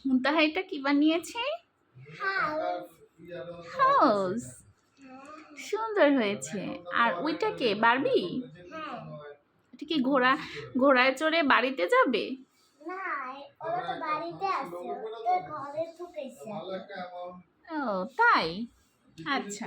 মুনতাহা এটা কি বানিয়েছে? হাউস। সুন্দর হয়েছে। আর ওইটা কে? বারবি? এটা কি ঘোড়ায় চড়ে বাড়িতে যাবে? ও তাই, আচ্ছা।